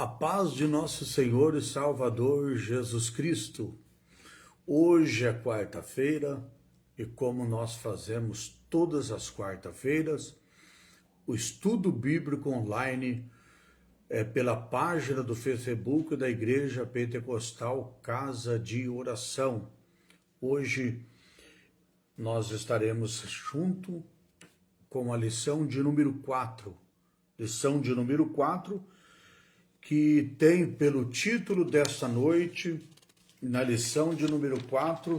A paz de nosso Senhor e Salvador Jesus Cristo. Hoje é quarta-feira e como nós fazemos todas as quarta-feiras, o estudo bíblico online é pela página do Facebook da Igreja Pentecostal Casa de Oração. Hoje nós estaremos junto com a lição de número 4. Lição de número 4, que tem pelo título desta noite, na lição de número 4,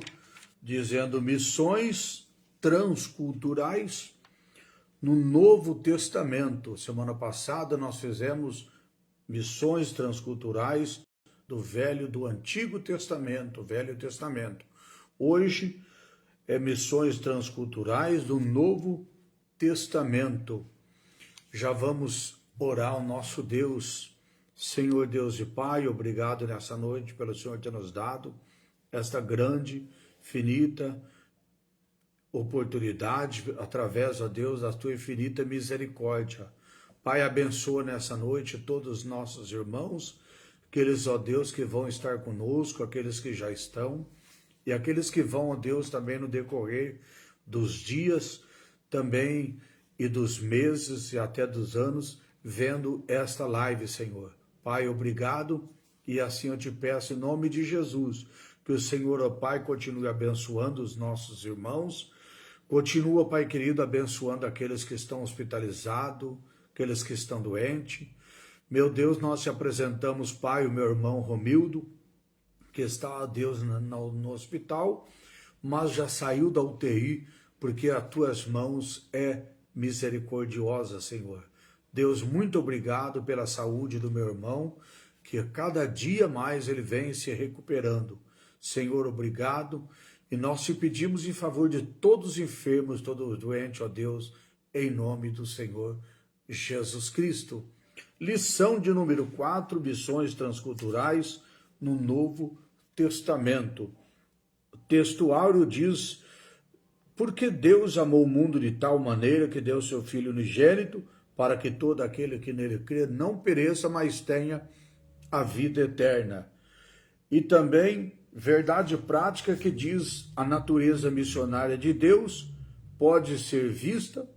dizendo Missões Transculturais no Novo Testamento. Semana passada nós fizemos missões transculturais do Antigo Testamento, Velho Testamento. Hoje é missões transculturais do Novo Testamento. Já vamos orar ao nosso Deus. Senhor Deus e Pai, obrigado nessa noite pelo Senhor ter nos dado esta grande, finita oportunidade, através, ó Deus, da tua infinita misericórdia. Pai, abençoa nessa noite todos os nossos irmãos, aqueles, ó Deus, que vão estar conosco, aqueles que já estão, e aqueles que vão, ó Deus, também no decorrer dos dias, também e dos meses e até dos anos, vendo esta live, Senhor. Pai, obrigado, e assim eu te peço em nome de Jesus, que o Senhor, ó Pai, continue abençoando os nossos irmãos, continua, Pai querido, abençoando aqueles que estão hospitalizados, aqueles que estão doentes. Meu Deus, nós te apresentamos, Pai, o meu irmão Romildo, que está, Deus, no hospital, mas já saiu da UTI, porque as tuas mãos é misericordiosa, Senhor. Deus, muito obrigado pela saúde do meu irmão, que a cada dia mais ele vem se recuperando. Senhor, obrigado. E nós te pedimos em favor de todos os enfermos, todos os doentes, ó Deus, em nome do Senhor Jesus Cristo. Lição de número 4, missões transculturais no Novo Testamento. O textuário diz: porque Deus amou o mundo de tal maneira que deu seu Filho unigênito, para que todo aquele que nele crê não pereça, mas tenha a vida eterna. E também, verdade prática que diz a natureza missionária de Deus pode ser vista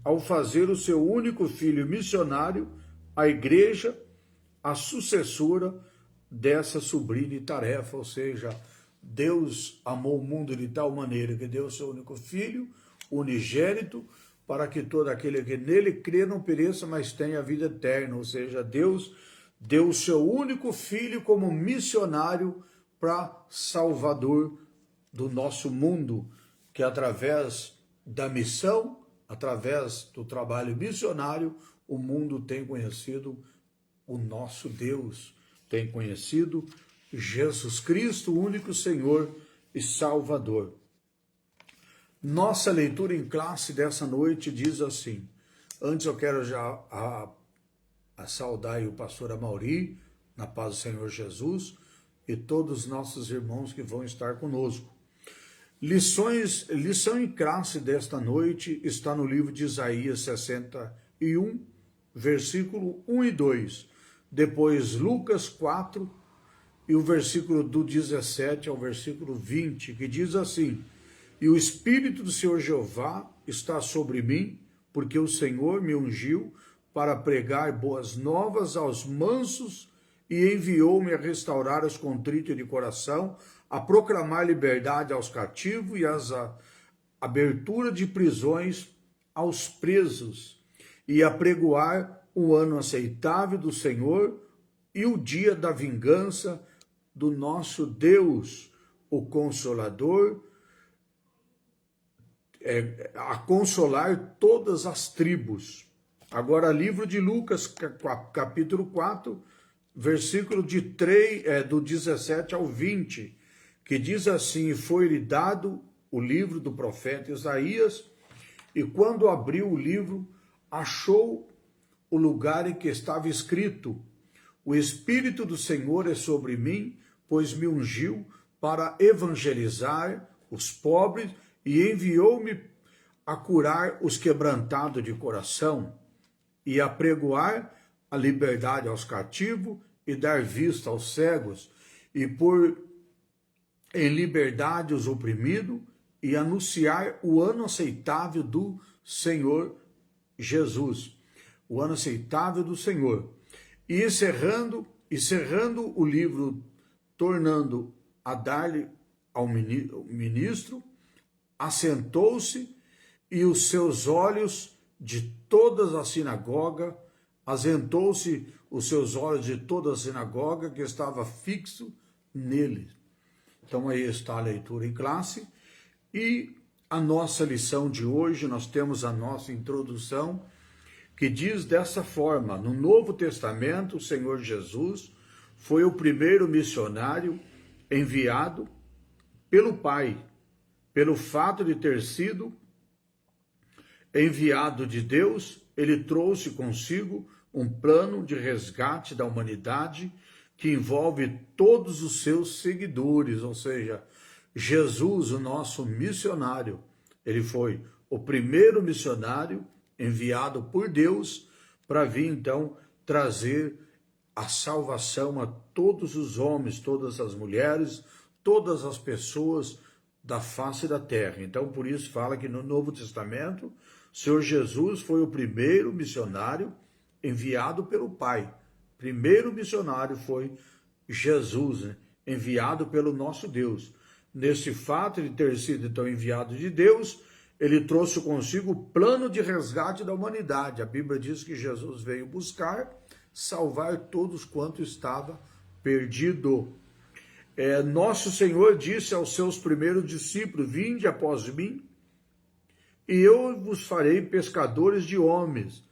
ao fazer o seu único Filho missionário, a igreja, a sucessora dessa sublime tarefa, ou seja, Deus amou o mundo de tal maneira que deu o seu único Filho, unigênito, para que todo aquele que nele crê não pereça, mas tenha a vida eterna. Ou seja, Deus deu o seu único Filho como missionário para Salvador do nosso mundo, que através da missão, através do trabalho missionário, o mundo tem conhecido o nosso Deus, tem conhecido Jesus Cristo, o único Senhor e Salvador. Nossa leitura em classe dessa noite diz assim. Antes eu quero já saudar o pastor Amauri, na paz do Senhor Jesus, e todos os nossos irmãos que vão estar conosco. Lição em classe desta noite está no livro de Isaías 61, versículo 1 e 2. Depois Lucas 4, e o versículo do 17 ao versículo 20, que diz assim: e o Espírito do Senhor Jeová está sobre mim, porque o Senhor me ungiu para pregar boas novas aos mansos e enviou-me a restaurar os contritos de coração, a proclamar liberdade aos cativos e a abertura de prisões aos presos, e a pregoar o ano aceitável do Senhor e o dia da vingança do nosso Deus, o Consolador, a consolar todas as tribos. Agora, livro de Lucas, capítulo 4, versículo do 17 ao 20, que diz assim: foi-lhe dado o livro do profeta Isaías, e quando abriu o livro, achou o lugar em que estava escrito: o Espírito do Senhor é sobre mim, pois me ungiu para evangelizar os pobres e enviou-me a curar os quebrantados de coração e a pregoar a liberdade aos cativos e dar vista aos cegos, e pôr em liberdade os oprimidos, e anunciar o ano aceitável do Senhor Jesus. O ano aceitável do Senhor. E encerrando o livro, tornando a dar-lhe ao ministro, assentou-se, e os seus olhos de todas a sinagoga, asentou-se os seus olhos de toda a sinagoga que estava fixo nele. Então aí está a leitura em classe. E a nossa lição de hoje, nós temos a nossa introdução, que diz dessa forma: no Novo Testamento, o Senhor Jesus foi o primeiro missionário enviado pelo Pai, pelo fato de ter sido enviado de Deus. Ele trouxe consigo um plano de resgate da humanidade que envolve todos os seus seguidores, ou seja, Jesus, o nosso missionário, ele foi o primeiro missionário enviado por Deus para vir então trazer a salvação a todos os homens, todas as mulheres, todas as pessoas da face da terra. Então, por isso fala que no Novo Testamento, o Senhor Jesus foi o primeiro missionário enviado pelo Pai. Primeiro missionário foi Jesus, né? Enviado pelo nosso Deus. Nesse fato de ter sido então enviado de Deus, ele trouxe consigo o plano de resgate da humanidade. A Bíblia diz que Jesus veio buscar, salvar todos quanto estava perdido. Nosso Senhor disse aos seus primeiros discípulos: vinde após mim, e eu vos farei pescadores de homens.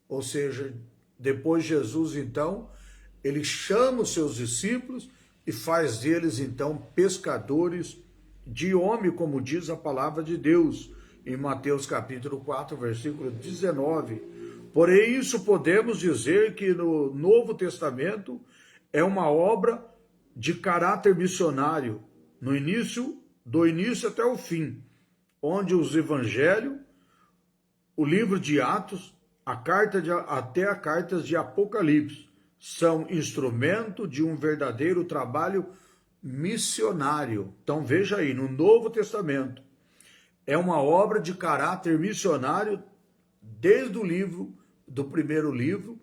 Ou seja, depois Jesus então, ele chama os seus discípulos e faz deles então pescadores de homem, como diz a palavra de Deus, em Mateus capítulo 4, versículo 19. Porém, isso podemos dizer que no Novo Testamento é uma obra de caráter missionário, do início até o fim, onde os evangelhos, o livro de Atos, até a carta de Apocalipse, são instrumento de um verdadeiro trabalho missionário. Então veja aí, no Novo Testamento, é uma obra de caráter missionário desde o livro, do primeiro livro,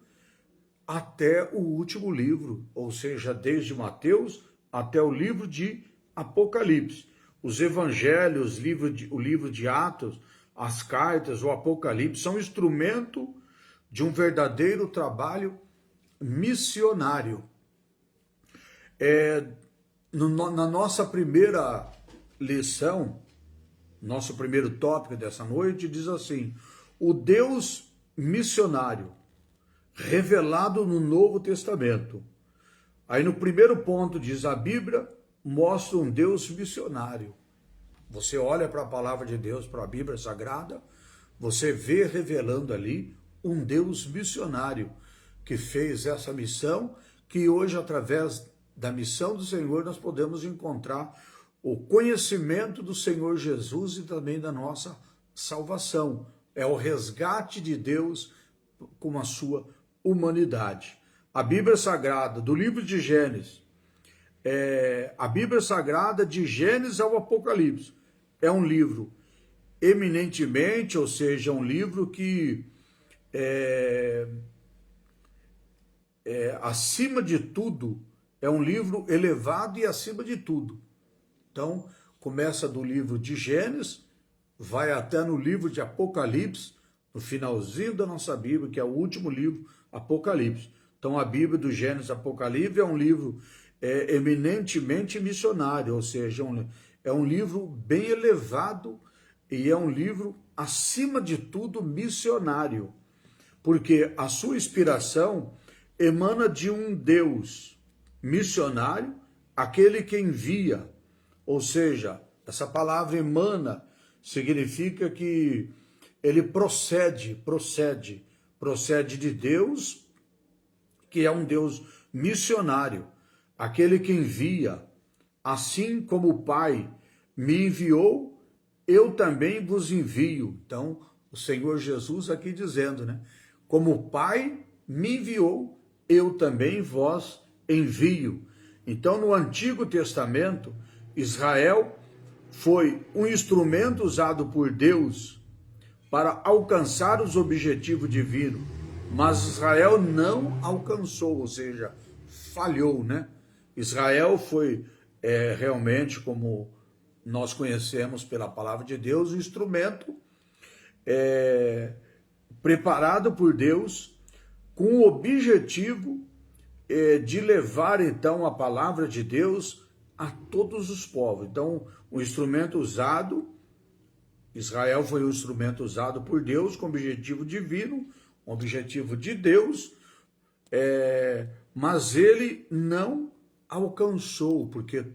até o último livro, ou seja, desde Mateus até o livro de Apocalipse. Os evangelhos, o livro de Atos, as cartas, o Apocalipse, são instrumento de um verdadeiro trabalho missionário. Na nossa primeira lição, nosso primeiro tópico dessa noite, diz assim: o Deus missionário revelado no Novo Testamento. Aí no primeiro ponto diz: a Bíblia mostra um Deus missionário. Você olha para a palavra de Deus, para a Bíblia Sagrada, você vê revelando ali um Deus missionário que fez essa missão, que hoje, através da missão do Senhor, nós podemos encontrar o conhecimento do Senhor Jesus e também da nossa salvação. É o resgate de Deus com a sua humanidade. A Bíblia Sagrada, do livro de Gênesis, a Bíblia Sagrada de Gênesis ao Apocalipse, é um livro eminentemente, ou seja, um livro que acima de tudo, é um livro elevado e acima de tudo. Então, começa do livro de Gênesis, vai até no livro de Apocalipse, no finalzinho da nossa Bíblia, que é o último livro, Apocalipse. Então, a Bíblia do Gênesis Apocalipse é um livro eminentemente missionário, ou seja, é um livro bem elevado e é um livro, acima de tudo, missionário, porque a sua inspiração emana de um Deus missionário, aquele que envia, ou seja, essa palavra emana significa que ele procede de Deus, que é um Deus missionário, aquele que envia. Assim como o Pai me enviou, eu também vos envio. Então, o Senhor Jesus aqui dizendo, né? Como o Pai me enviou, eu também vos envio. Então, no Antigo Testamento, Israel foi um instrumento usado por Deus para alcançar os objetivos divinos, mas Israel não alcançou, ou seja, falhou, né? Israel foi realmente, como nós conhecemos pela palavra de Deus, um instrumento preparado por Deus com o objetivo de levar, então, a palavra de Deus a todos os povos. Então, o instrumento usado, Israel foi um instrumento usado por Deus com objetivo divino, um objetivo de Deus, mas ele não alcançou, porque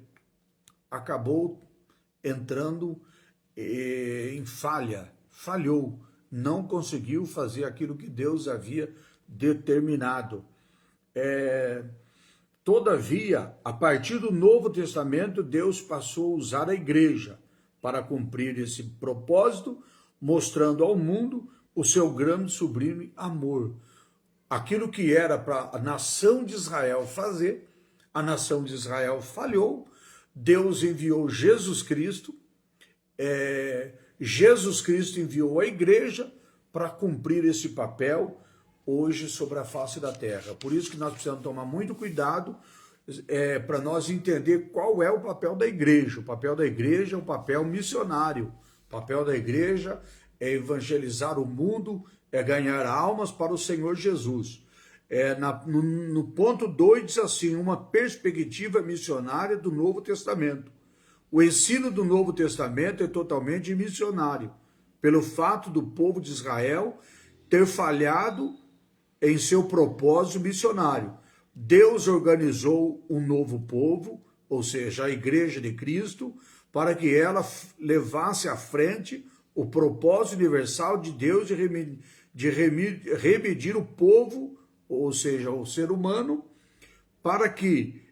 acabou entrando em falhou, não conseguiu fazer aquilo que Deus havia determinado. Todavia, a partir do Novo Testamento, Deus passou a usar a igreja para cumprir esse propósito, mostrando ao mundo o seu grande e sublime amor. Aquilo que era para a nação de Israel fazer, a nação de Israel falhou, Deus enviou Jesus Cristo, Jesus Cristo enviou a igreja para cumprir esse papel hoje sobre a face da terra. Por isso que nós precisamos tomar muito cuidado para nós entender qual é o papel da igreja. O papel da igreja é um papel missionário. O papel da igreja é evangelizar o mundo, é ganhar almas para o Senhor Jesus. No ponto 2 diz assim, uma perspectiva missionária do Novo Testamento. O ensino do Novo Testamento é totalmente missionário, pelo fato do povo de Israel ter falhado em seu propósito missionário. Deus organizou um novo povo, ou seja, a Igreja de Cristo, para que ela levasse à frente o propósito universal de Deus de remedir o povo, ou seja, o ser humano, para que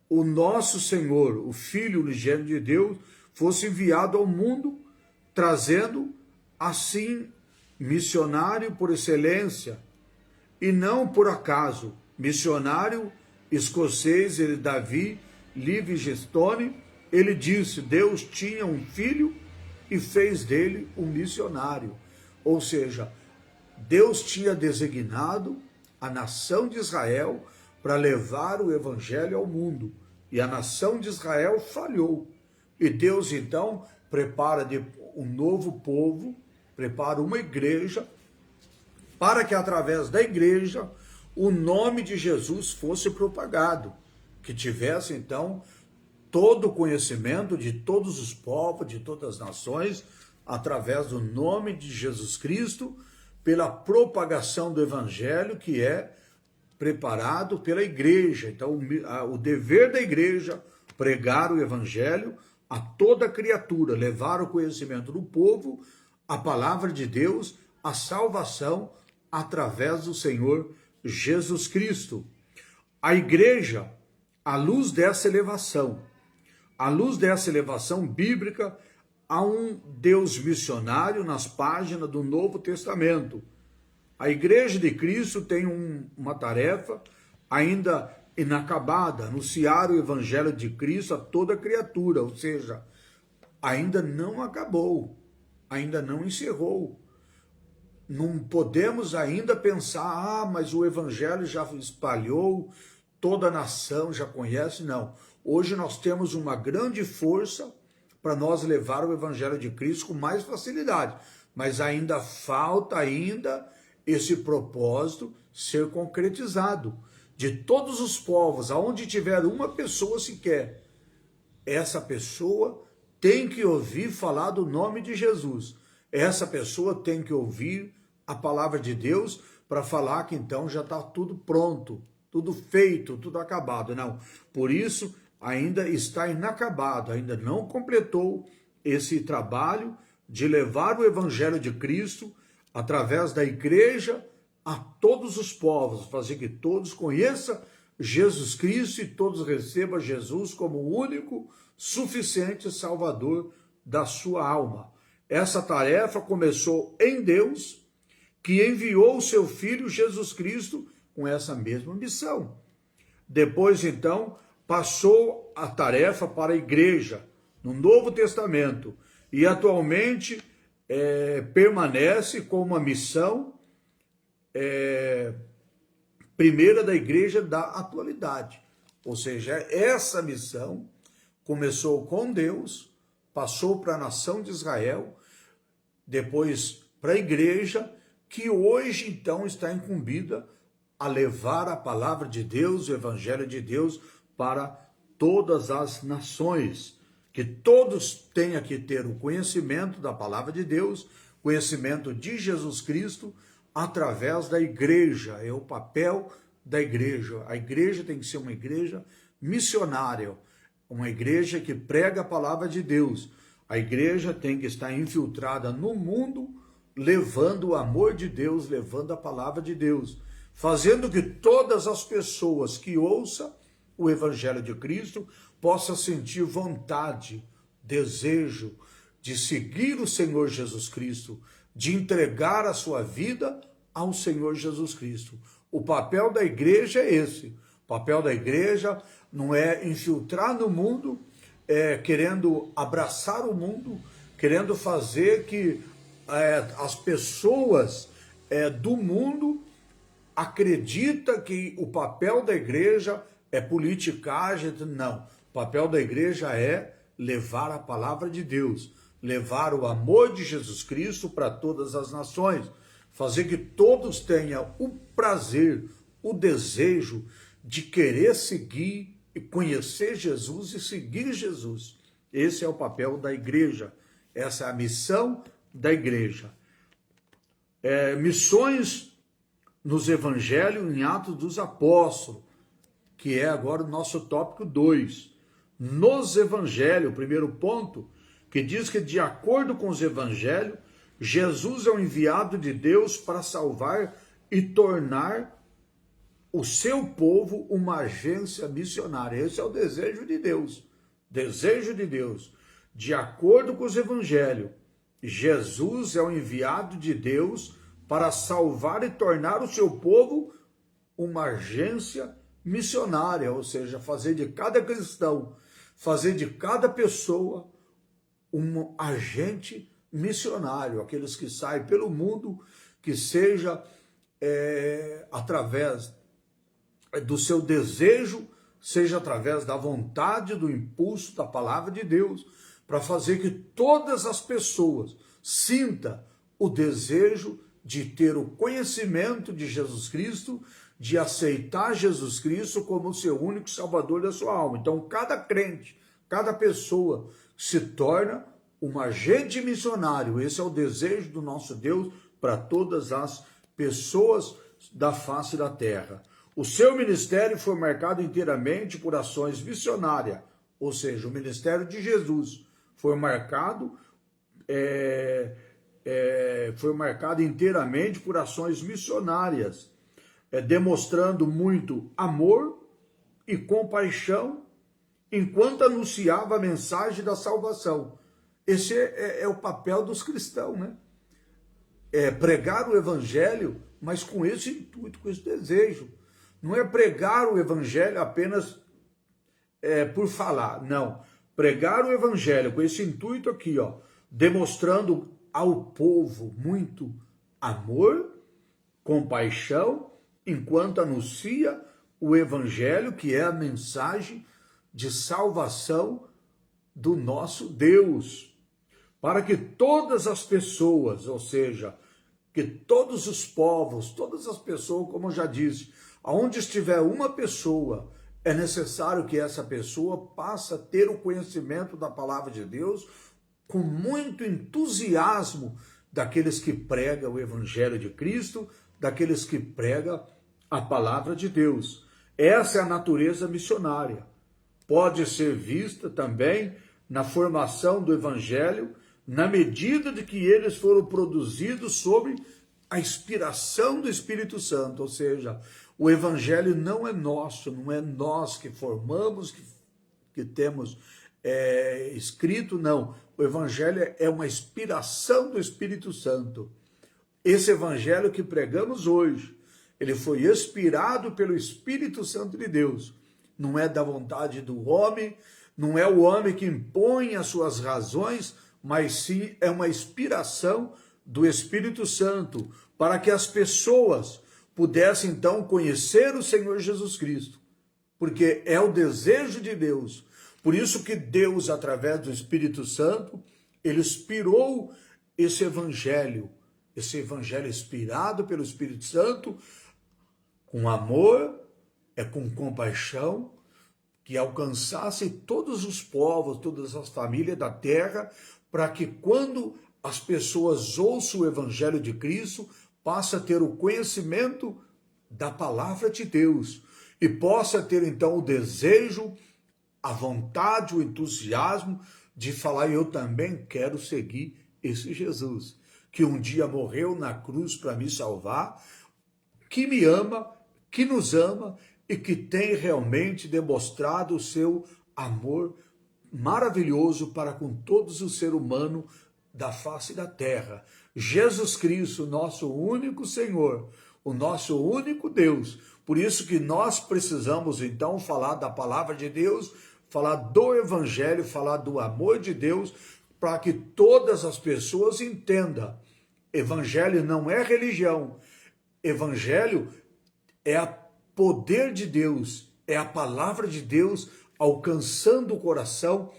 o nosso Senhor, o Filho unigênito de Deus, fosse enviado ao mundo, trazendo, assim, missionário por excelência, e não por acaso, missionário escocês, Davi Livingstone, ele disse, Deus tinha um filho e fez dele um missionário. Ou seja, Deus tinha designado a nação de Israel para levar o evangelho ao mundo. E a nação de Israel falhou. E Deus, então, prepara um novo povo, prepara uma igreja, para que através da igreja o nome de Jesus fosse propagado, que tivesse então todo o conhecimento de todos os povos, de todas as nações, através do nome de Jesus Cristo, pela propagação do evangelho que é preparado pela igreja. Então o dever da igreja, pregar o evangelho a toda criatura, levar o conhecimento do povo, a palavra de Deus, a salvação, através do Senhor Jesus Cristo. A igreja, à luz dessa elevação bíblica, há um Deus missionário nas páginas do Novo Testamento. A igreja de Cristo tem uma tarefa ainda inacabada, anunciar o evangelho de Cristo a toda criatura, ou seja, ainda não acabou, ainda não encerrou. Não podemos ainda pensar, mas o evangelho já espalhou, toda a nação já conhece, não. Hoje nós temos uma grande força para nós levar o evangelho de Cristo com mais facilidade, mas ainda falta esse propósito ser concretizado. De todos os povos, aonde tiver uma pessoa sequer, essa pessoa tem que ouvir falar do nome de Jesus. Essa pessoa tem que ouvir a palavra de Deus para falar que então já está tudo pronto, tudo feito, tudo acabado. Não, por isso ainda está inacabado, ainda não completou esse trabalho de levar o evangelho de Cristo através da igreja a todos os povos, fazer que todos conheçam Jesus Cristo e todos recebam Jesus como o único, suficiente Salvador da sua alma. Essa tarefa começou em Deus, que enviou o seu Filho Jesus Cristo com essa mesma missão. Depois, então, passou a tarefa para a igreja, no Novo Testamento, e atualmente permanece com uma missão primeira da igreja da atualidade. Ou seja, essa missão começou com Deus, passou para a nação de Israel, depois para a igreja, que hoje então está incumbida a levar a palavra de Deus, o evangelho de Deus, para todas as nações. Que todos tenham que ter o conhecimento da palavra de Deus, conhecimento de Jesus Cristo, através da igreja. É o papel da igreja. A igreja tem que ser uma igreja missionária, uma igreja que prega a palavra de Deus. A igreja tem que estar infiltrada no mundo, levando o amor de Deus, levando a palavra de Deus, fazendo que todas as pessoas que ouçam o evangelho de Cristo possam sentir vontade, desejo de seguir o Senhor Jesus Cristo, de entregar a sua vida ao Senhor Jesus Cristo. O papel da igreja é esse. O papel da igreja não é infiltrar no mundo, querendo abraçar o mundo, querendo fazer que as pessoas do mundo acreditem que o papel da igreja é politicagem. Não. O papel da igreja é levar a palavra de Deus, levar o amor de Jesus Cristo para todas as nações, fazer que todos tenham o prazer, o desejo de querer seguir e conhecer Jesus e seguir Jesus. Esse é o papel da igreja, essa é a missão da igreja. Missões nos evangelhos em Atos dos Apóstolos, que é agora o nosso tópico 2. Nos evangelhos, primeiro ponto, que diz que de acordo com os evangelhos, Jesus é o enviado de Deus para salvar e tornar o seu povo uma agência missionária. Esse é o desejo de Deus. Desejo de Deus. De acordo com os evangelhos, Jesus é o enviado de Deus para salvar e tornar o seu povo uma agência missionária, ou seja, fazer de cada cristão, fazer de cada pessoa um agente missionário, aqueles que saem pelo mundo, que seja através do seu desejo, seja através da vontade, do impulso da palavra de Deus, para fazer que todas as pessoas sintam o desejo de ter o conhecimento de Jesus Cristo, de aceitar Jesus Cristo como o seu único salvador da sua alma. Então, cada crente, cada pessoa se torna um agente missionário. Esse é o desejo do nosso Deus para todas as pessoas da face da terra. O seu ministério foi marcado inteiramente por ações missionárias, ou seja, o ministério de Jesus foi marcado inteiramente por ações missionárias, demonstrando muito amor e compaixão enquanto anunciava a mensagem da salvação. Esse é o papel dos cristãos, né? Pregar o evangelho, mas com esse intuito, com esse desejo. Não é pregar o evangelho apenas por falar, não. Pregar o evangelho com esse intuito aqui, demonstrando ao povo muito amor, compaixão, enquanto anuncia o evangelho, que é a mensagem de salvação do nosso Deus, para que todas as pessoas, ou seja, que todos os povos, todas as pessoas, como eu já disse, aonde estiver uma pessoa, é necessário que essa pessoa passe a ter o conhecimento da palavra de Deus com muito entusiasmo daqueles que pregam o evangelho de Cristo, daqueles que pregam a palavra de Deus. Essa é a natureza missionária. Pode ser vista também na formação do evangelho, na medida de que eles foram produzidos sob a inspiração do Espírito Santo, ou seja, o evangelho não é nosso, não é nós que formamos, que temos escrito, não. O evangelho é uma inspiração do Espírito Santo. Esse evangelho que pregamos hoje ele foi inspirado pelo Espírito Santo de Deus. Não é da vontade do homem, não é o homem que impõe as suas razões, mas sim é uma inspiração do Espírito Santo, para que as pessoas pudessem então conhecer o Senhor Jesus Cristo, porque é o desejo de Deus. Por isso que Deus, através do Espírito Santo, ele inspirou esse evangelho inspirado pelo Espírito Santo, com amor, com compaixão, que alcançasse todos os povos, todas as famílias da terra, para que quando as pessoas ouçam o evangelho de Cristo, passem a ter o conhecimento da palavra de Deus e possa ter então o desejo, a vontade, o entusiasmo de falar: eu também quero seguir esse Jesus, que um dia morreu na cruz para me salvar, que me ama, que nos ama e que tem realmente demonstrado o seu amor maravilhoso para com todos os seres humanos da face da terra. Jesus Cristo, nosso único Senhor, o nosso único Deus. Por isso que nós precisamos então falar da palavra de Deus, falar do evangelho, falar do amor de Deus, para que todas as pessoas entendam. Evangelho não é religião. Evangelho é o poder de Deus, é a palavra de Deus alcançando o coração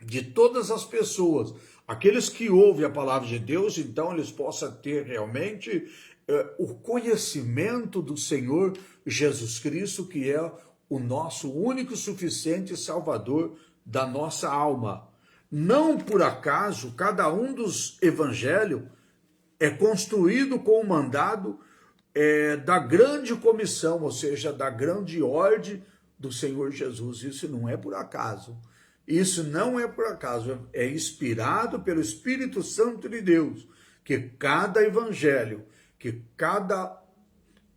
de todas as pessoas. Aqueles que ouvem a palavra de Deus, então eles possam ter realmente o conhecimento do Senhor Jesus Cristo, que é o nosso único suficiente Salvador da nossa alma. Não por acaso, cada um dos evangelhos é construído com o mandado da grande comissão, ou seja, da grande ordem do Senhor Jesus. Isso não é por acaso. Isso não é por acaso. É inspirado pelo Espírito Santo de Deus, que cada evangelho, que cada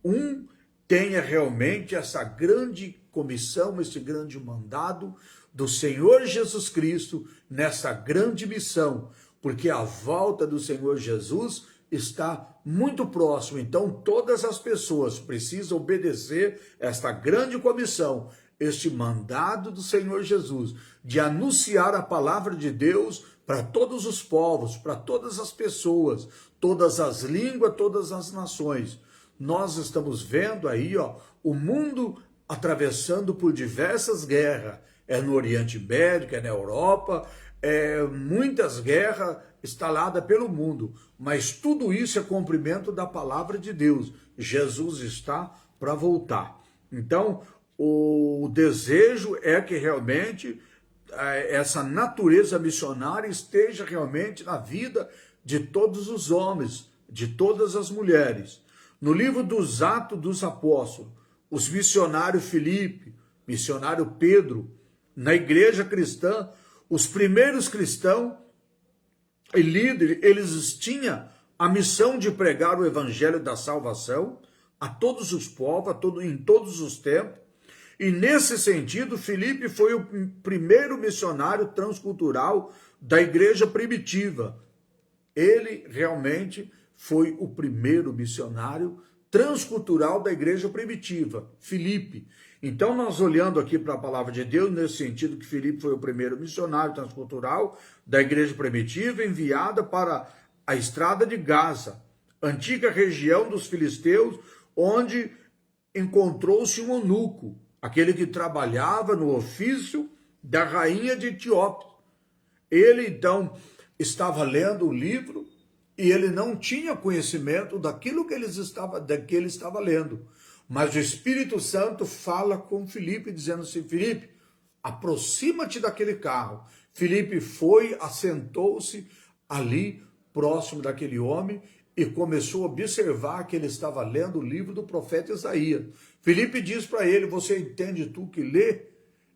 um tenha realmente essa grande comissão, esse grande mandado do Senhor Jesus Cristo nessa grande missão, porque a volta do Senhor Jesus está muito próximo. Então todas as pessoas precisam obedecer esta grande comissão, este mandado do Senhor Jesus, de anunciar a palavra de Deus para todos os povos, para todas as pessoas, todas as línguas, todas as nações. Nós estamos vendo aí, o mundo atravessando por diversas guerras, no Oriente Médio, na Europa, muitas guerras instaladas pelo mundo, mas tudo isso é cumprimento da palavra de Deus. Jesus está para voltar. Então, o desejo é que realmente essa natureza missionária esteja realmente na vida de todos os homens, de todas as mulheres. No livro dos Atos dos Apóstolos, os missionários Filipe, missionário Pedro, na igreja cristã, os primeiros cristãos e líderes, eles tinham a missão de pregar o evangelho da salvação a todos os povos, em todos os tempos. E nesse sentido, Filipe foi o primeiro missionário transcultural da igreja primitiva. Ele realmente foi o primeiro missionário transcultural da igreja primitiva, Filipe. Então, nós olhando aqui para a palavra de Deus, nesse sentido que Filipe foi o primeiro missionário transcultural da igreja primitiva, enviada para a estrada de Gaza, antiga região dos filisteus, onde encontrou-se um eunuco, aquele que trabalhava no ofício da rainha de Etiópia. Ele, então, estava lendo o livro e ele não tinha conhecimento daquilo que ele estava lendo. Mas o Espírito Santo fala com Filipe, dizendo assim: Filipe, aproxima-te daquele carro. Filipe foi, assentou-se ali, próximo daquele homem, e começou a observar que ele estava lendo o livro do profeta Isaías. Filipe diz para ele: você entende tu que lê?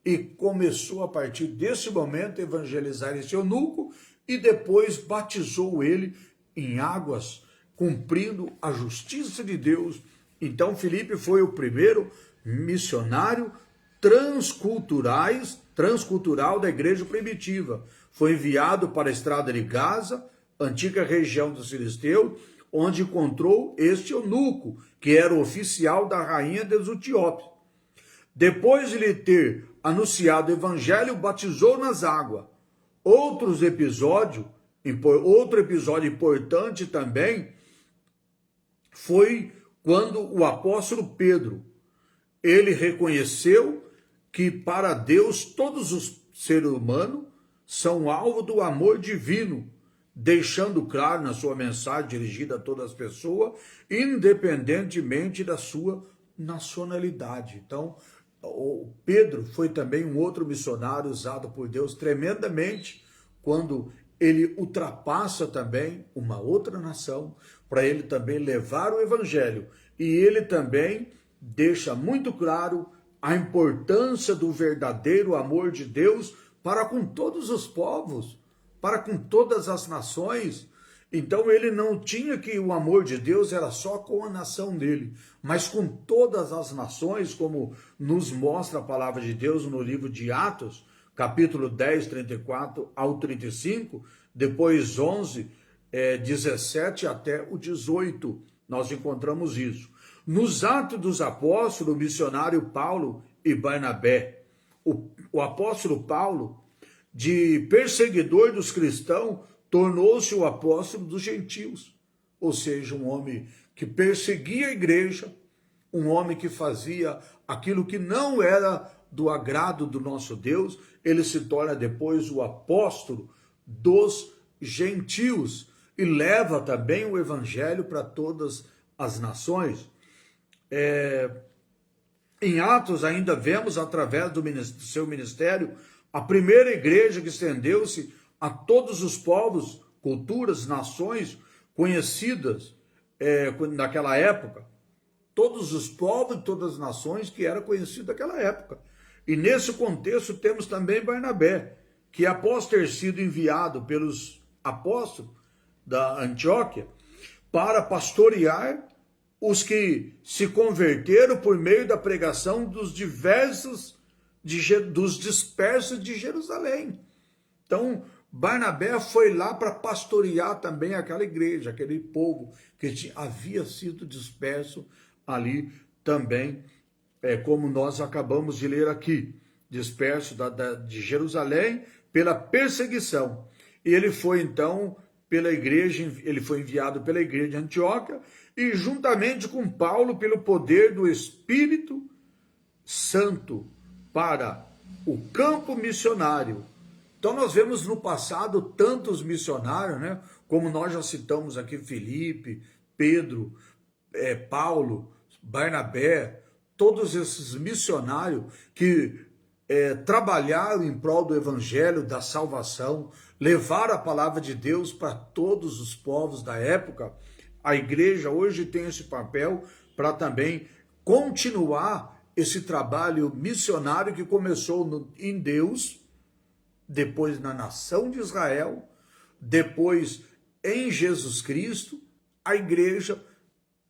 E começou a partir desse momento a evangelizar esse eunuco e depois batizou ele em águas, cumprindo a justiça de Deus. Então Filipe foi o primeiro missionário transcultural da igreja primitiva. Foi enviado para a estrada de Gaza, antiga região dos filisteus, onde encontrou este eunuco, que era o oficial da rainha dos etíopes. Depois de lhe ter anunciado o evangelho, batizou nas águas. Outro episódio importante também foi quando o apóstolo Pedro, ele reconheceu que para Deus todos os seres humanos são alvo do amor divino, deixando claro na sua mensagem dirigida a todas as pessoas, independentemente da sua nacionalidade. Então, o Pedro foi também um outro missionário usado por Deus tremendamente, quando ele ultrapassa também uma outra nação, para ele também levar o evangelho. E ele também deixa muito claro a importância do verdadeiro amor de Deus para com todos os povos, para com todas as nações. Então ele não tinha que o amor de Deus era só com a nação dele, mas com todas as nações, como nos mostra a palavra de Deus no livro de Atos, capítulo 10, 34 ao 35, depois 11, 17 até o 18, nós encontramos isso. Nos Atos dos Apóstolos, o missionário Paulo e Barnabé, o apóstolo Paulo, de perseguidor dos cristãos, tornou-se o apóstolo dos gentios, ou seja, um homem que perseguia a igreja, um homem que fazia aquilo que não era do agrado do nosso Deus, ele se torna depois o apóstolo dos gentios e leva também o evangelho para todas as nações. Em Atos ainda vemos, através do seu ministério, a primeira igreja que estendeu-se a todos os povos, culturas, nações conhecidas naquela época. Todos os povos e todas as nações que era conhecido naquela época. E nesse contexto temos também Barnabé, que após ter sido enviado pelos apóstolos da Antioquia para pastorear os que se converteram por meio da pregação dos dispersos de Jerusalém. Então, Barnabé foi lá para pastorear também aquela igreja, aquele povo que havia sido disperso ali também, como nós acabamos de ler aqui, disperso de Jerusalém pela perseguição. E ele foi então pela igreja, ele foi enviado pela igreja de Antioquia e juntamente com Paulo pelo poder do Espírito Santo para o campo missionário. Então nós vemos no passado tantos missionários, né? Como nós já citamos aqui, Filipe, Pedro, Paulo, Barnabé, todos esses missionários que trabalharam em prol do evangelho, da salvação, levaram a palavra de Deus para todos os povos da época. A igreja hoje tem esse papel para também continuar esse trabalho missionário que começou em Deus, depois na nação de Israel, depois em Jesus Cristo, a igreja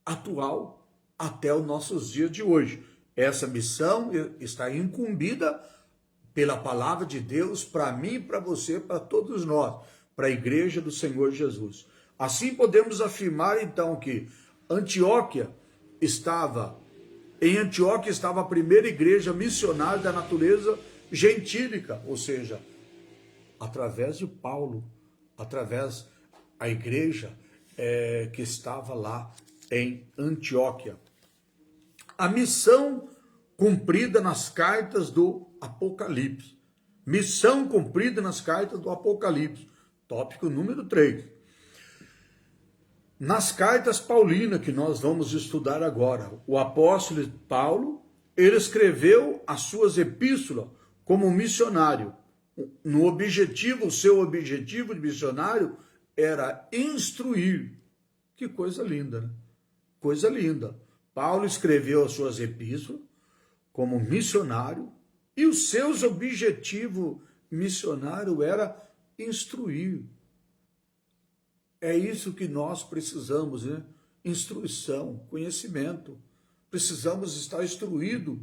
atual até os nossos dias de hoje. Essa missão está incumbida pela palavra de Deus para mim, para você, para todos nós, para a igreja do Senhor Jesus. Assim podemos afirmar então que em Antioquia estava a primeira igreja missionária da natureza gentílica, ou seja, através de Paulo, através da igreja que estava lá em Antioquia. A missão cumprida nas cartas do Apocalipse. Missão cumprida nas cartas do Apocalipse. Tópico número 3. Nas cartas paulinas que nós vamos estudar agora, o apóstolo Paulo, ele escreveu as suas epístolas como missionário. O seu objetivo de missionário era instruir. Que coisa linda, né? Coisa linda. Paulo escreveu as suas epístolas como missionário e os seus objetivos missionários era instruir. É isso que nós precisamos, né? Instrução, conhecimento. Precisamos estar instruídos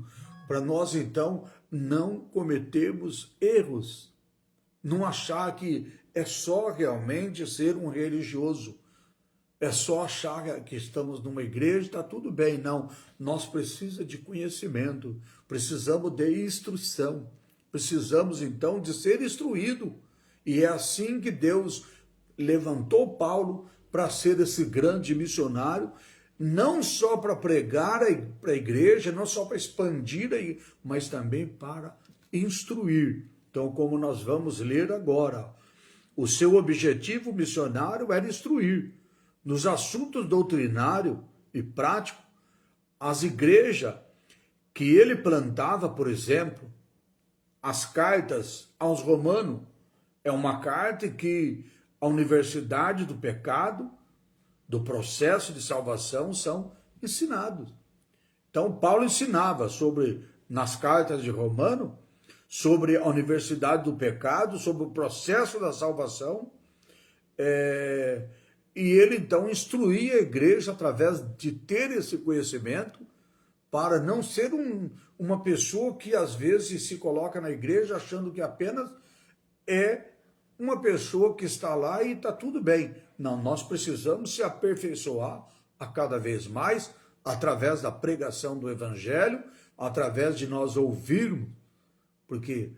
para nós, então, não cometermos erros. Não achar que é só realmente ser um religioso. é só achar que estamos numa igreja, está tudo bem. Não, nós precisamos de conhecimento, precisamos de instrução, precisamos então de ser instruído. E é assim que Deus levantou Paulo para ser esse grande missionário, não só para pregar para a igreja, não só para expandir, mas também para instruir. Então, como nós vamos ler agora, o seu objetivo missionário era instruir. Nos assuntos doutrinário e prático, as igrejas que ele plantava, por exemplo, as cartas aos romanos, é uma carta que a universidade do pecado, do processo de salvação, são ensinados. Então, Paulo ensinava nas cartas de Romano, sobre a universidade do pecado, sobre o processo da salvação, e ele então instruía a igreja através de ter esse conhecimento, para não ser uma pessoa que às vezes se coloca na igreja achando que apenas é uma pessoa que está lá e está tudo bem. Não, nós precisamos se aperfeiçoar a cada vez mais através da pregação do evangelho, através de nós ouvirmos, porque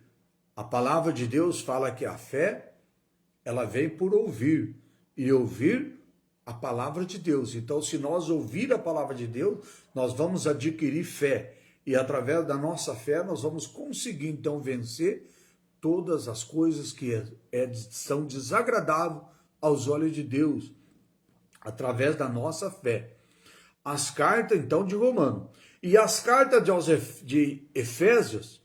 a palavra de Deus fala que a fé, ela vem por ouvir, e ouvir a palavra de Deus. Então, se nós ouvir a palavra de Deus, nós vamos adquirir fé, e através da nossa fé, nós vamos conseguir então vencer todas as coisas que são desagradáveis aos olhos de Deus, através da nossa fé. As cartas, então, de Romano. E as cartas de Efésios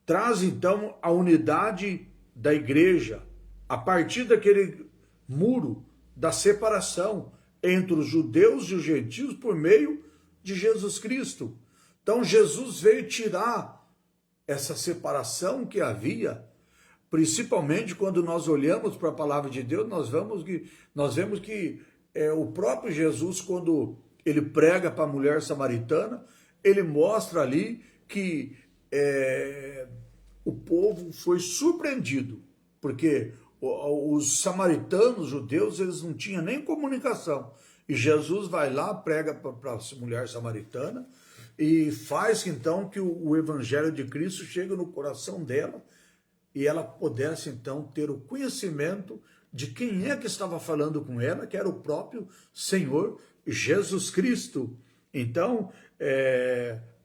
trazem, então, a unidade da igreja, a partir daquele muro da separação entre os judeus e os gentios por meio de Jesus Cristo. Então, Jesus veio tirar essa separação que havia. Principalmente quando nós olhamos para a palavra de Deus, nós vemos que o próprio Jesus, quando ele prega para a mulher samaritana, ele mostra ali que o povo foi surpreendido, porque os samaritanos, os judeus, eles não tinham nem comunicação. E Jesus vai lá, prega para a mulher samaritana e faz então que o evangelho de Cristo chegue no coração dela, e ela pudesse, então, ter o conhecimento de quem é que estava falando com ela, que era o próprio Senhor Jesus Cristo. Então,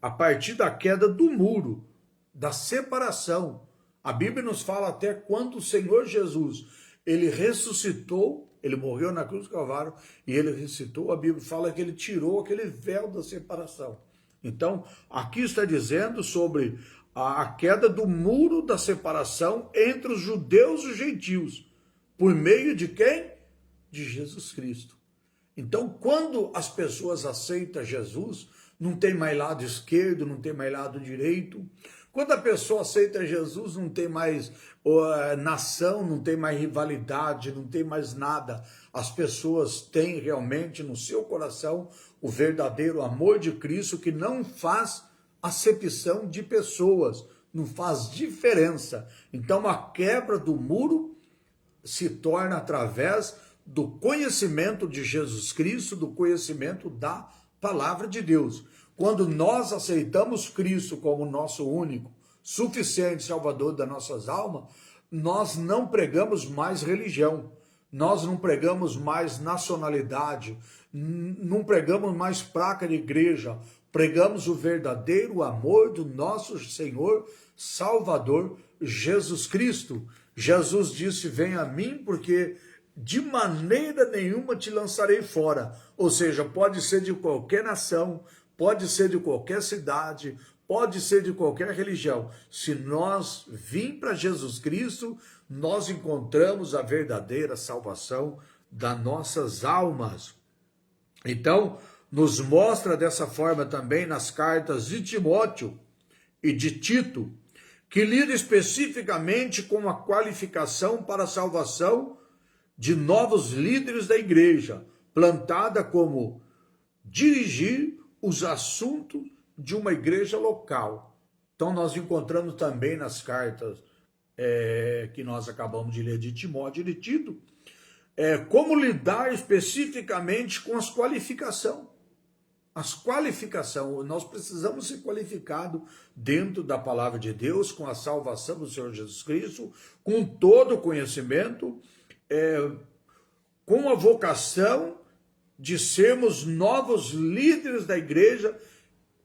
a partir da queda do muro, da separação, a Bíblia nos fala até quando o Senhor Jesus, ele ressuscitou, ele morreu na cruz do Calvário, e ele ressuscitou, a Bíblia fala que ele tirou aquele véu da separação. Então, aqui está dizendo sobre a queda do muro da separação entre os judeus e os gentios, por meio de quem? De Jesus Cristo. Então, quando as pessoas aceitam Jesus, não tem mais lado esquerdo, não tem mais lado direito. Quando a pessoa aceita Jesus, não tem mais nação, não tem mais rivalidade, não tem mais nada. As pessoas têm realmente no seu coração o verdadeiro amor de Cristo, que não faz acepção de pessoas, não faz diferença. Então, a quebra do muro se torna através do conhecimento de Jesus Cristo, do conhecimento da palavra de Deus. Quando nós aceitamos Cristo como nosso único, suficiente Salvador das nossas almas, nós não pregamos mais religião, nós não pregamos mais nacionalidade, não pregamos mais placa de igreja, pregamos o verdadeiro amor do nosso Senhor Salvador Jesus Cristo. Jesus disse: venha a mim, porque de maneira nenhuma te lançarei fora. Ou seja, pode ser de qualquer nação, pode ser de qualquer cidade, pode ser de qualquer religião. Se nós vim para Jesus Cristo, nós encontramos a verdadeira salvação das nossas almas. Então, nos mostra dessa forma também nas cartas de Timóteo e de Tito, que lida especificamente com a qualificação para a salvação de novos líderes da igreja, plantada como dirigir os assuntos de uma igreja local. Então nós encontramos também nas cartas que nós acabamos de ler de Timóteo e de Tito, como lidar especificamente com as qualificações. As qualificações, nós precisamos ser qualificados dentro da palavra de Deus, com a salvação do Senhor Jesus Cristo, com todo o conhecimento, com a vocação de sermos novos líderes da igreja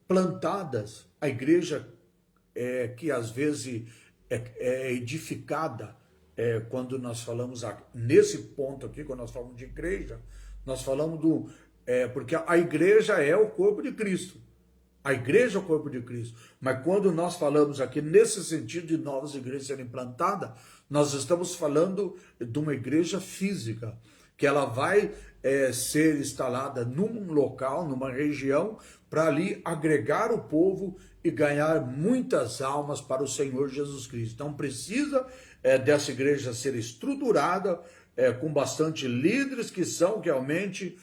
plantadas, a igreja que às vezes é edificada, quando nós falamos nesse ponto aqui, quando nós falamos de igreja, nós falamos porque a igreja é o corpo de Cristo. A igreja é o corpo de Cristo. Mas quando nós falamos aqui nesse sentido de novas igrejas serem plantadas, nós estamos falando de uma igreja física, que ela vai ser instalada num local, numa região, para ali agregar o povo e ganhar muitas almas para o Senhor Jesus Cristo. Então precisa dessa igreja ser estruturada, com bastante líderes que são realmente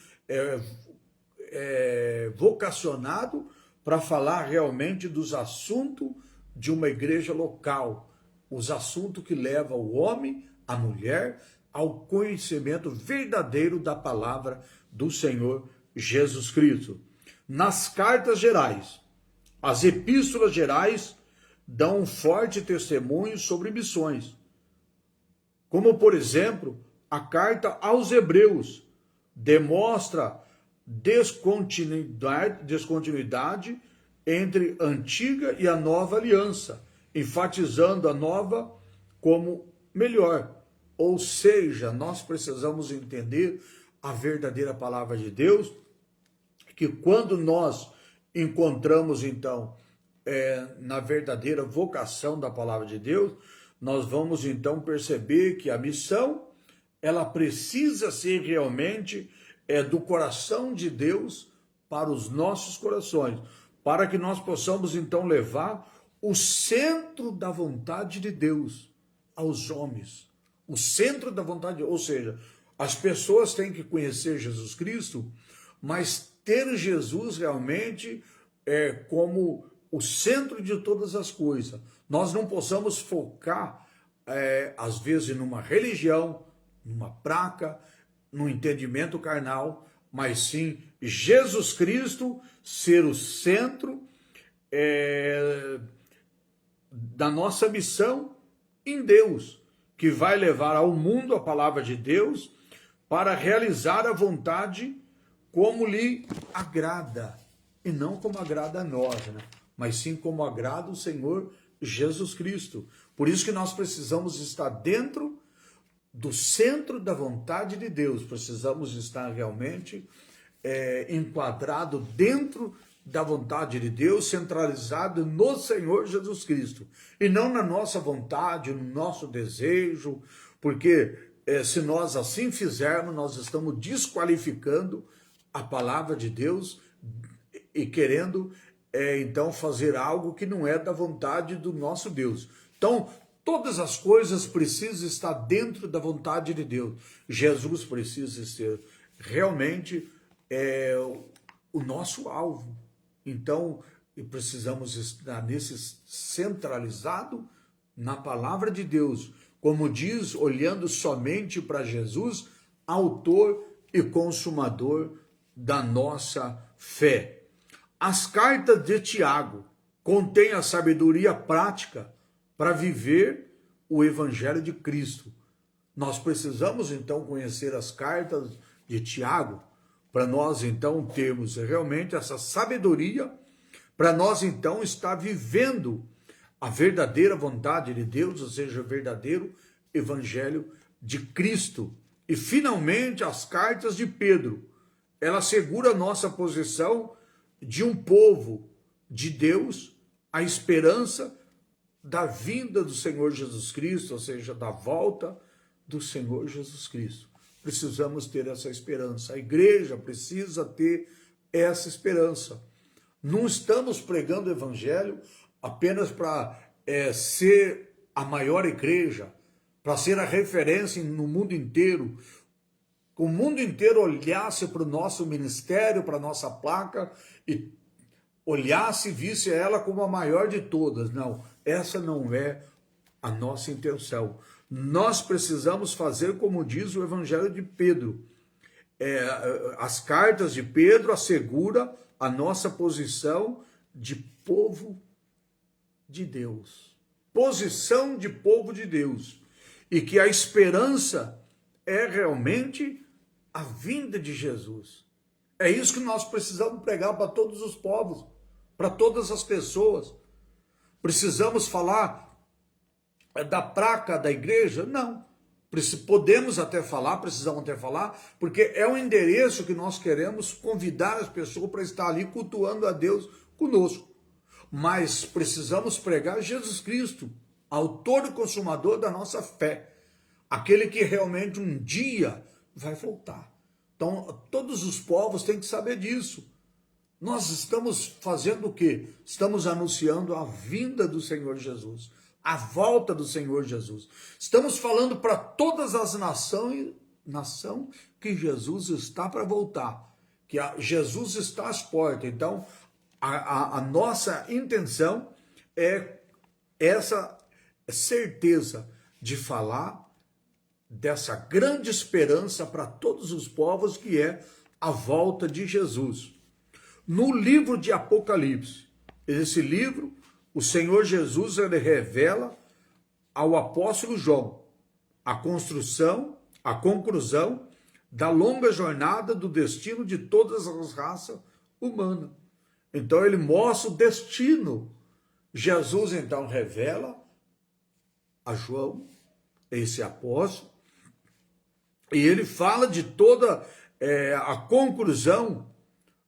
vocacionados para falar realmente dos assuntos de uma igreja local, os assuntos que levam o homem, a mulher, ao conhecimento verdadeiro da palavra do Senhor Jesus Cristo. Nas cartas gerais, as epístolas gerais dão um forte testemunho sobre missões, como por exemplo, a carta aos Hebreus demonstra descontinuidade entre a antiga e a nova aliança, enfatizando a nova como melhor. Ou seja, nós precisamos entender a verdadeira palavra de Deus, que quando nós encontramos então na verdadeira vocação da palavra de Deus, nós vamos então perceber que a missão, ela precisa ser realmente do coração de Deus para os nossos corações, para que nós possamos então levar o centro da vontade de Deus aos homens. O centro da vontade, ou seja, as pessoas têm que conhecer Jesus Cristo, mas ter Jesus realmente como o centro de todas as coisas. Nós não possamos focar, às vezes, numa religião, numa praca, no entendimento carnal, mas sim Jesus Cristo ser o centro da nossa missão em Deus, que vai levar ao mundo a palavra de Deus para realizar a vontade como lhe agrada, e não como agrada a nós, né? Mas sim como agrada o Senhor Jesus Cristo. Por isso que nós precisamos estar dentro do centro da vontade de Deus, precisamos estar realmente enquadrado dentro da vontade de Deus, centralizado no Senhor Jesus Cristo, e não na nossa vontade, no nosso desejo, porque se nós assim fizermos, nós estamos desqualificando a palavra de Deus e querendo então fazer algo que não é da vontade do nosso Deus. Então, todas as coisas precisam estar dentro da vontade de Deus. Jesus precisa ser realmente o nosso alvo. Então, precisamos estar centralizado na palavra de Deus. Como diz, olhando somente para Jesus, autor e consumador da nossa fé. As cartas de Tiago contêm a sabedoria prática para viver o Evangelho de Cristo. Nós precisamos então conhecer as cartas de Tiago, para nós então termos realmente essa sabedoria, para nós então estar vivendo a verdadeira vontade de Deus, ou seja, o verdadeiro Evangelho de Cristo. E finalmente as cartas de Pedro, ela assegura a nossa posição de um povo de Deus, a esperança da vinda do Senhor Jesus Cristo, ou seja, da volta do Senhor Jesus Cristo. Precisamos ter essa esperança. A igreja precisa ter essa esperança. Não estamos pregando o evangelho apenas para ser a maior igreja, para ser a referência no mundo inteiro. O mundo inteiro olhasse para o nosso ministério, para a nossa placa e olhasse e visse ela como a maior de todas. Não, essa não é a nossa intenção. Nós precisamos fazer como diz o Evangelho de Pedro. As cartas de Pedro asseguram a nossa posição de povo de Deus. Posição de povo de Deus. E que a esperança é realmente a vinda de Jesus. É isso que nós precisamos pregar para todos os povos, para todas as pessoas. Precisamos falar da placa da igreja? Não. Podemos até falar, precisamos até falar, porque é um endereço que nós queremos convidar as pessoas para estar ali cultuando a Deus conosco. Mas precisamos pregar Jesus Cristo, autor e consumador da nossa fé. Aquele que realmente um dia vai voltar. Então, todos os povos têm que saber disso. Nós estamos fazendo o quê? Estamos anunciando a vinda do Senhor Jesus, a volta do Senhor Jesus. Estamos falando para todas as nações que Jesus está para voltar, que Jesus está às portas. Então, a nossa intenção é essa certeza de falar dessa grande esperança para todos os povos, que é a volta de Jesus. No livro de Apocalipse, esse livro, o Senhor Jesus ele revela ao apóstolo João a construção, a conclusão da longa jornada do destino de todas as raças humanas. Então ele mostra o destino. Jesus então revela a João, esse apóstolo, e ele fala de toda a conclusão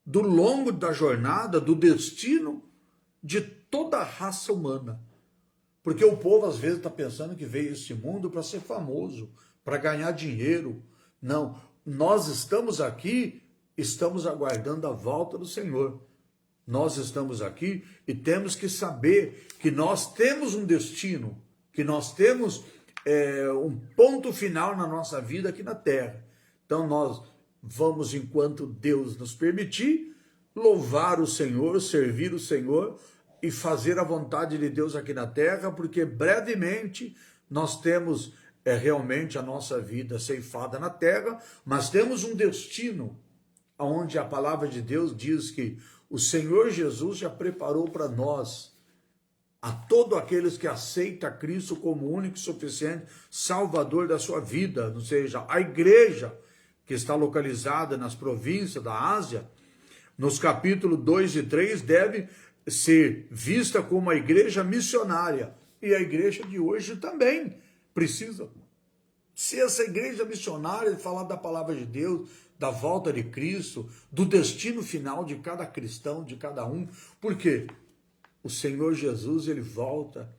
do longo da jornada, do destino de toda a raça humana. Porque o povo às vezes está pensando que veio a este mundo para ser famoso, para ganhar dinheiro. Não, nós estamos aqui, estamos aguardando a volta do Senhor. Nós estamos aqui e temos que saber que nós temos um destino, que nós temos um ponto final na nossa vida aqui na terra. Então nós vamos, enquanto Deus nos permitir, louvar o Senhor, servir o Senhor e fazer a vontade de Deus aqui na terra, porque brevemente nós temos realmente a nossa vida ceifada na terra, mas temos um destino onde a palavra de Deus diz que o Senhor Jesus já preparou para nós, a todos aqueles que aceitam Cristo como único e suficiente Salvador da sua vida, ou seja, a igreja que está localizada nas províncias da Ásia, nos capítulos 2 e 3, deve ser vista como a igreja missionária. E a igreja de hoje também precisa ser essa igreja missionária e falar da palavra de Deus, da volta de Cristo, do destino final de cada cristão, de cada um. Por quê? O Senhor Jesus, ele volta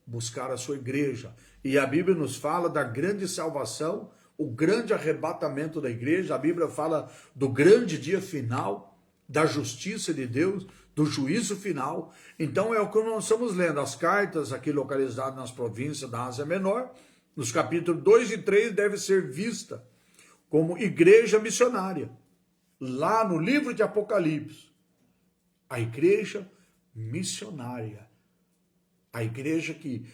buscar a sua igreja. E a Bíblia nos fala da grande salvação, o grande arrebatamento da igreja. A Bíblia fala do grande dia final, da justiça de Deus, do juízo final. Então é o que nós estamos lendo. As cartas aqui localizadas nas províncias da Ásia Menor, nos capítulos 2 e 3, deve ser vista como igreja missionária. Lá no livro de Apocalipse, a igreja missionária, a igreja que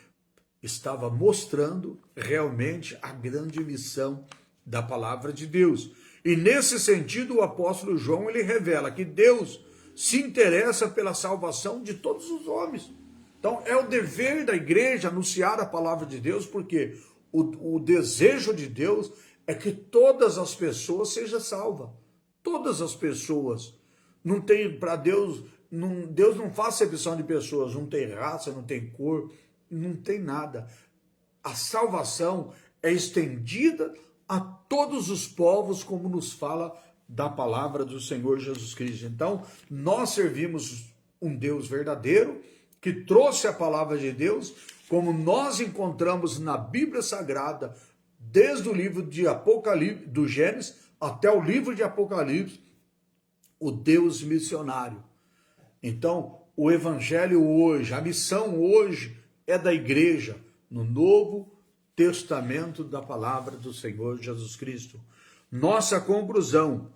estava mostrando realmente a grande missão da palavra de Deus. E nesse sentido o apóstolo João ele revela que Deus se interessa pela salvação de todos os homens. Então é o dever da igreja anunciar a palavra de Deus, porque o desejo de Deus é que todas as pessoas sejam salvas. Todas as pessoas. Não tem para Deus, Deus não faz acepção de pessoas, não tem raça, não tem cor, não tem nada. A salvação é estendida a todos os povos, como nos fala da palavra do Senhor Jesus Cristo. Então, nós servimos um Deus verdadeiro, que trouxe a palavra de Deus, como nós encontramos na Bíblia Sagrada, desde o livro de Apocalipse, do Gênesis, até o livro de Apocalipse, o Deus missionário. Então, o evangelho hoje, a missão hoje é da igreja, no Novo Testamento da palavra do Senhor Jesus Cristo. Nossa conclusão: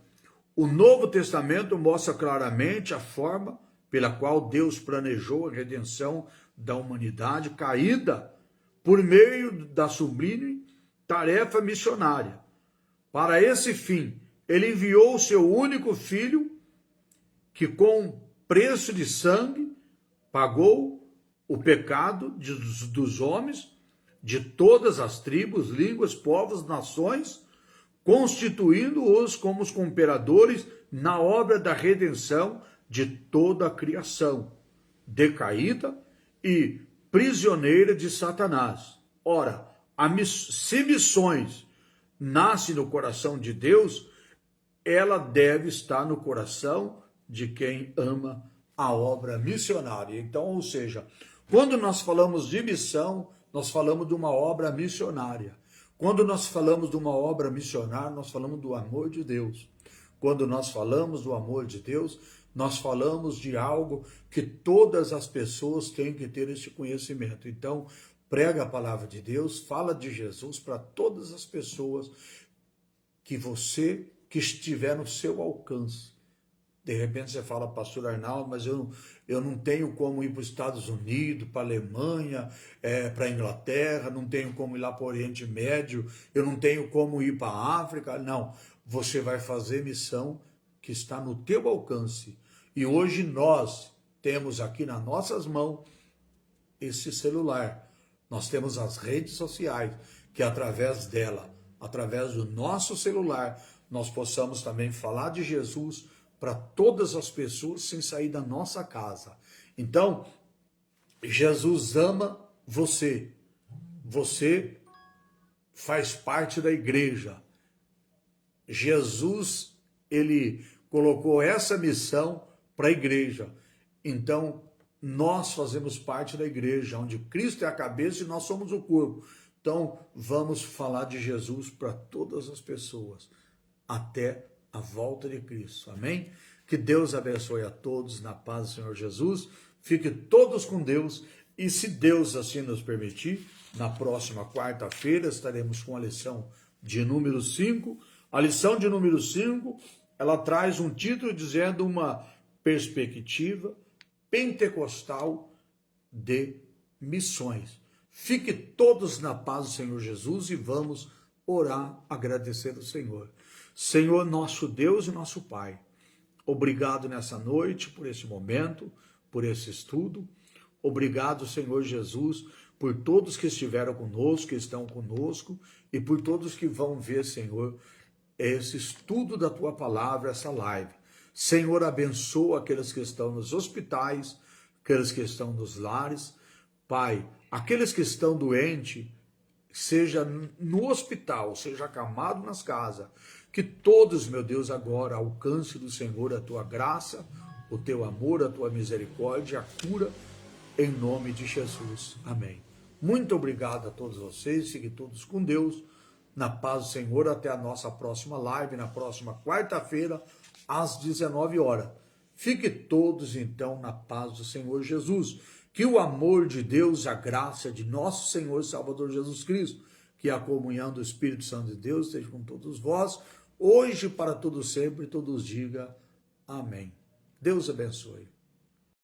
o Novo Testamento mostra claramente a forma pela qual Deus planejou a redenção da humanidade caída por meio da sublime tarefa missionária. Para esse fim, ele enviou o seu único filho, que com preço de sangue pagou o pecado dos homens, de todas as tribos, línguas, povos, nações, constituindo-os como os cooperadores na obra da redenção de toda a criação, decaída e prisioneira de Satanás. Ora, se missões nasce no coração de Deus, ela deve estar no coração de quem ama a obra missionária. Então, ou seja, quando nós falamos de missão, nós falamos de uma obra missionária. Quando nós falamos de uma obra missionária, nós falamos do amor de Deus. Quando nós falamos do amor de Deus, nós falamos de algo que todas as pessoas têm que ter esse conhecimento. Então, prega a palavra de Deus, fala de Jesus para todas as pessoas que estiver no seu alcance. De repente você fala, pastor Arnaldo, mas eu não tenho como ir para os Estados Unidos, para a Alemanha, para a Inglaterra, não tenho como ir lá para o Oriente Médio, eu não tenho como ir para a África. Não, você vai fazer missão que está no teu alcance. E hoje nós temos aqui nas nossas mãos esse celular. Nós temos as redes sociais, que através dela, através do nosso celular, nós possamos também falar de Jesus para todas as pessoas sem sair da nossa casa. Então, Jesus ama você. Você faz parte da igreja. Jesus, ele colocou essa missão para a igreja. Então, nós fazemos parte da igreja, onde Cristo é a cabeça e nós somos o corpo. Então, vamos falar de Jesus para todas as pessoas, até a volta de Cristo. Amém? Que Deus abençoe a todos na paz do Senhor Jesus. Fiquem todos com Deus. E se Deus assim nos permitir, na próxima quarta-feira estaremos com a lição de número 5. A lição de número 5, ela traz um título dizendo uma perspectiva pentecostal de missões. Fiquem todos na paz do Senhor Jesus e vamos orar, agradecer ao Senhor. Senhor, nosso Deus e nosso Pai, obrigado nessa noite por esse momento, por esse estudo. Obrigado, Senhor Jesus, por todos que estiveram conosco, que estão conosco, e por todos que vão ver, Senhor, esse estudo da Tua Palavra, essa live. Senhor, abençoa aqueles que estão nos hospitais, aqueles que estão nos lares. Pai, aqueles que estão doentes, seja no hospital, seja acamado nas casas, que todos, meu Deus, agora alcance do Senhor a Tua graça, o Teu amor, a Tua misericórdia, a cura, em nome de Jesus. Amém. Muito obrigado a todos vocês, fiquem todos com Deus, na paz do Senhor, até a nossa próxima live, na próxima quarta-feira, às 19 horas. Fiquem todos, então, na paz do Senhor Jesus. Que o amor de Deus, a graça de nosso Senhor e Salvador Jesus Cristo, que a comunhão do Espírito Santo de Deus esteja com todos vós, hoje para todos sempre, todos diga amém. Deus abençoe.